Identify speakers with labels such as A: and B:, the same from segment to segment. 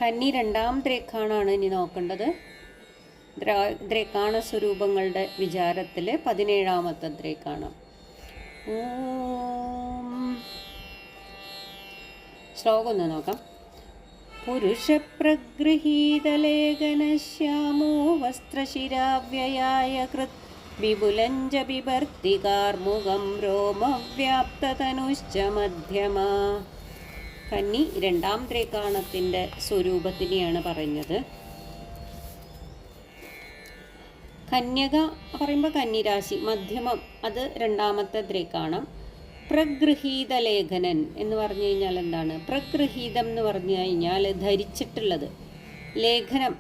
A: കന്നി രണ്ടാമത്തെ രേഖാണാണ് ഇനി നോക്കേണ്ടത്. ദ്രേക്കാണ സ്വരൂപങ്ങളുടെ വിചാരത്തിൽ 17ാമത്തെ ദ്രേക്കാണം. ശ്ലോകം ഒന്ന് നോക്കാം. പുരുഷപ്രഗൃഹീതലേഖനശ്യാമോ വസ്ത്രശിരാവ്യയായ കൃത് വിപുലഞ്ച ബിഭർത്തി കാർമുകം രോമവ്യാപ്തതനുശ്ച മധ്യമാ. കന്നി രണ്ടാം ദ്രേക്കാണത്തിൻ്റെ സ്വരൂപത്തിനെയാണ് പറയുന്നത്. കന്യക പറയുമ്പോൾ കന്നിരാശി, മധ്യമം അത് രണ്ടാമത്തെ ദ്രേക്കാണം. പ്രഗൃഹീത ലേഖനൻ എന്ന് പറഞ്ഞു കഴിഞ്ഞാൽ എന്താണ്? പ്രഗൃഹീതം എന്ന് പറഞ്ഞു കഴിഞ്ഞാൽ ധരിച്ചിട്ടുള്ളത്. ലേഖനം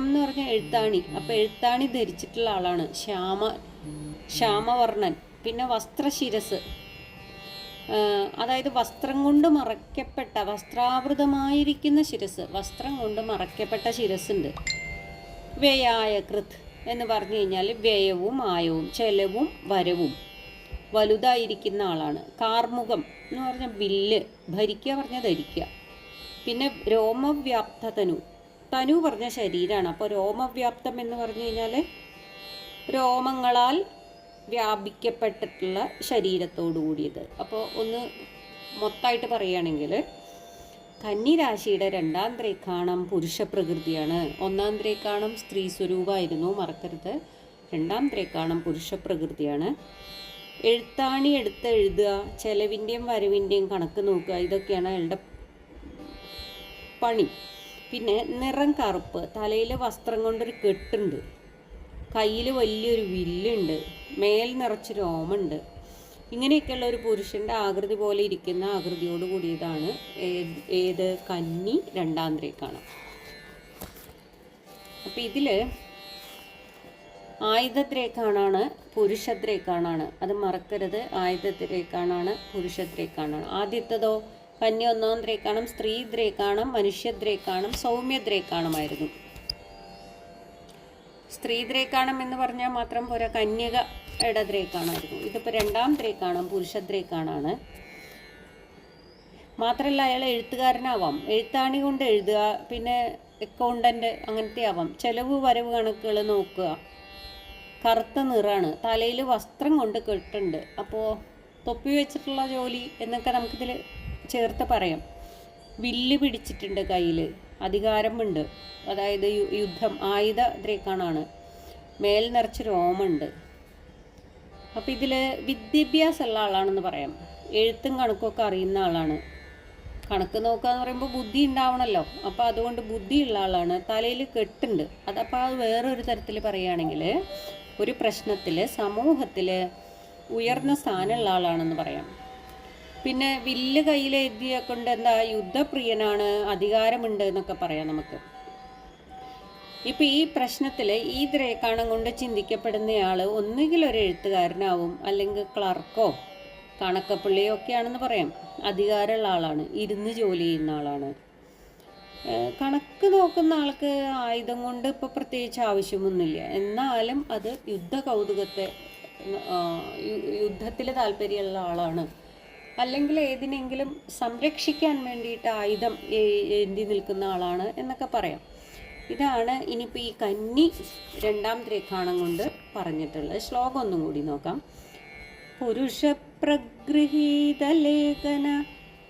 A: എന്ന് പറഞ്ഞാൽ എഴുത്താണി. അപ്പോൾ എഴുത്താണി ധരിച്ചിട്ടുള്ള ആളാണ്. ശ്യാമവർണ്ണൻ. പിന്നെ വസ്ത്രശിരസ്, അതായത് വസ്ത്രം കൊണ്ട് മറയ്ക്കപ്പെട്ട, വസ്ത്രാവൃതമായിരിക്കുന്ന ശിരസ്, വസ്ത്രം കൊണ്ട് മറയ്ക്കപ്പെട്ട ശിരസ്സുണ്ട്. വ്യയായ കൃത് എന്ന് പറഞ്ഞു കഴിഞ്ഞാൽ വ്യയവും ആയവും ചെലവും വരവും വലുതായിരിക്കുന്ന ആളാണ്. കാർമുകം എന്ന് പറഞ്ഞാൽ വില്ല്, ഭരിക്കുക പറഞ്ഞാൽ ധരിക്കുക. പിന്നെ രോമവ്യാപ്ത തനു പറഞ്ഞ ശരീരമാണ്. അപ്പോൾ രോമവ്യാപ്തം എന്ന് പറഞ്ഞു കഴിഞ്ഞാൽ രോമങ്ങളാൽ വ്യാപിക്കപ്പെട്ടിട്ടുള്ള ശരീരത്തോടു കൂടിയത്. അപ്പോൾ ഒന്ന് മൊത്തമായിട്ട് പറയുകയാണെങ്കിൽ കന്നിരാശിയുടെ രണ്ടാം ദ്രേക്കാണം പുരുഷ പ്രകൃതിയാണ്. ഒന്നാം ദ്രേക്കാണം സ്ത്രീ സ്വരൂപമായിരുന്നു, മറക്കരുത്. രണ്ടാം ദ്രേക്കാണം പുരുഷ പ്രകൃതിയാണ്. എഴുത്താണി എടുത്ത് എഴുതുക, ചെലവിൻ്റെയും വരവിൻ്റെയും കണക്ക് നോക്കുക, ഇതൊക്കെയാണ് അയാളുടെ പണി. പിന്നെ നിറം കറുപ്പ്, തലയിൽ വസ്ത്രം കൊണ്ടൊരു കെട്ടുണ്ട്, കയ്യിൽ വലിയൊരു വില്ലുണ്ട്, മേൽ നിറച്ച് രോമുണ്ട്. ഇങ്ങനെയൊക്കെയുള്ള ഒരു പുരുഷൻ്റെ ആകൃതി പോലെ ഇരിക്കുന്ന ആകൃതിയോട് കൂടിയതാണ് ഏത് കന്നി രണ്ടാം ദ്രേക്കാണം. അപ്പം ഇതിൽ ആയുധദ്രേക്കാണാണ് പുരുഷദ്രേക്കാണാണ്, അത് മറക്കരുത്. ആയുധദ്രേക്കാണാണ് പുരുഷദ്രേക്കാണാണ്. ആദ്യത്തേതോ കന്നി ഒന്നാം ദ്രേക്കാണം, സ്ത്രീ ദ്രേക്കാണം, മനുഷ്യദ്രേക്കാണം, സൗമ്യദ്രേക്കാണമായിരുന്നു. സ്ത്രീ ദ്രേക്കാണം എന്ന് പറഞ്ഞാൽ മാത്രം പോരാ, കന്യകയുടെ ദ്രേക്കാണമായിരുന്നു. ഇതിപ്പോൾ രണ്ടാം ദ്രേക്കാണം പുരുഷദ്രേക്കാണാണ്. മാത്രമല്ല അയാൾ എഴുത്തുകാരനാവാം, എഴുത്താണി കൊണ്ട് എഴുതുക, പിന്നെ അക്കൗണ്ടൻ്റ് അങ്ങനത്തെ ആവാം. ചെലവ് വരവ് കണക്കുകൾ നോക്കുക. കറുത്ത നിറാണ്, തലയിൽ വസ്ത്രം കൊണ്ട് കെട്ടുണ്ട്. അപ്പോൾ തൊപ്പി വെച്ചിട്ടുള്ള ജോലി എന്നൊക്കെ നമുക്കിതിൽ ചേർത്ത് പറയാം. വില്ല് പിടിച്ചിട്ടുണ്ട് കയ്യിൽ, അധികാരമുണ്ട്, അതായത് യുദ്ധം, ആയുധ ദ്രേക്കാണാണ്. മേൽ നിറച്ച് രോമുണ്ട്. അപ്പം ഇതിൽ വിദ്യാഭ്യാസമുള്ള ആളാണെന്ന് പറയാം. എഴുത്തും കണക്കൊക്കെ അറിയുന്ന ആളാണ്. കണക്ക് നോക്കുക എന്ന് പറയുമ്പോൾ ബുദ്ധി ഉണ്ടാവണമല്ലോ. അപ്പോൾ അതുകൊണ്ട് ബുദ്ധിയുള്ള ആളാണ്. തലയിൽ കെട്ടുണ്ട്. അതപ്പോൾ അത് വേറൊരു തരത്തിൽ പറയുകയാണെങ്കിൽ ഒരു പ്രശ്നത്തിൽ സമൂഹത്തിൽ ഉയർന്ന സ്ഥാനമുള്ള ആളാണെന്ന് പറയാം. പിന്നെ വില്ല് കയ്യിൽ എഴുതിയ കൊണ്ട് എന്താ, യുദ്ധപ്രിയനാണ്, അധികാരമുണ്ട് എന്നൊക്കെ പറയാം നമുക്ക്. ഇപ്പം ഈ പ്രശ്നത്തിൽ ഈ ദ്രേക്കാണം കൊണ്ട് ചിന്തിക്കപ്പെടുന്നയാൾ ഒന്നുകിൽ ഒരു എഴുത്തുകാരനാവും, അല്ലെങ്കിൽ ക്ലർക്കോ കണക്കപ്പള്ളിയോ ഒക്കെയാണെന്ന് പറയാം. അധികാരമുള്ള ആളാണ്, ഇരുന്ന് ജോലി ചെയ്യുന്ന ആളാണ്. കണക്ക് നോക്കുന്ന ആൾക്ക് ആയുധം കൊണ്ട് ഇപ്പോൾ പ്രത്യേകിച്ച് ആവശ്യമൊന്നുമില്ല. എന്നാലും അത് യുദ്ധത്തിൽ താല്പര്യമുള്ള ആളാണ്. അല്ലെങ്കിൽ ഏതിനെങ്കിലും സംരക്ഷിക്കാൻ വേണ്ടിയിട്ട് ആയുധം ഏന്തി നിൽക്കുന്ന ആളാണ് എന്നൊക്കെ പറയാം. ഇതാണ് ഇനിയിപ്പോൾ ഈ കന്നി രണ്ടാം ദ്രേക്കാണം കൊണ്ട് പറഞ്ഞിട്ടുള്ളത്. ശ്ലോകം ഒന്നും കൂടി നോക്കാം. പുരുഷപ്രഗൃഹീതലേഖന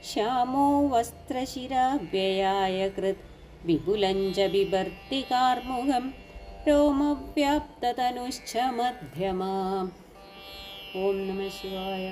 A: ശ്യാമോ വസ്ത്രശിരാവ്യയായ കൃത് വിപുലഞ്ച ബിഭർത്തി കാർമുകം രോമവ്യാപ്തതനുശ്ച മധ്യമാ. ഓം നമഃ ശിവായ.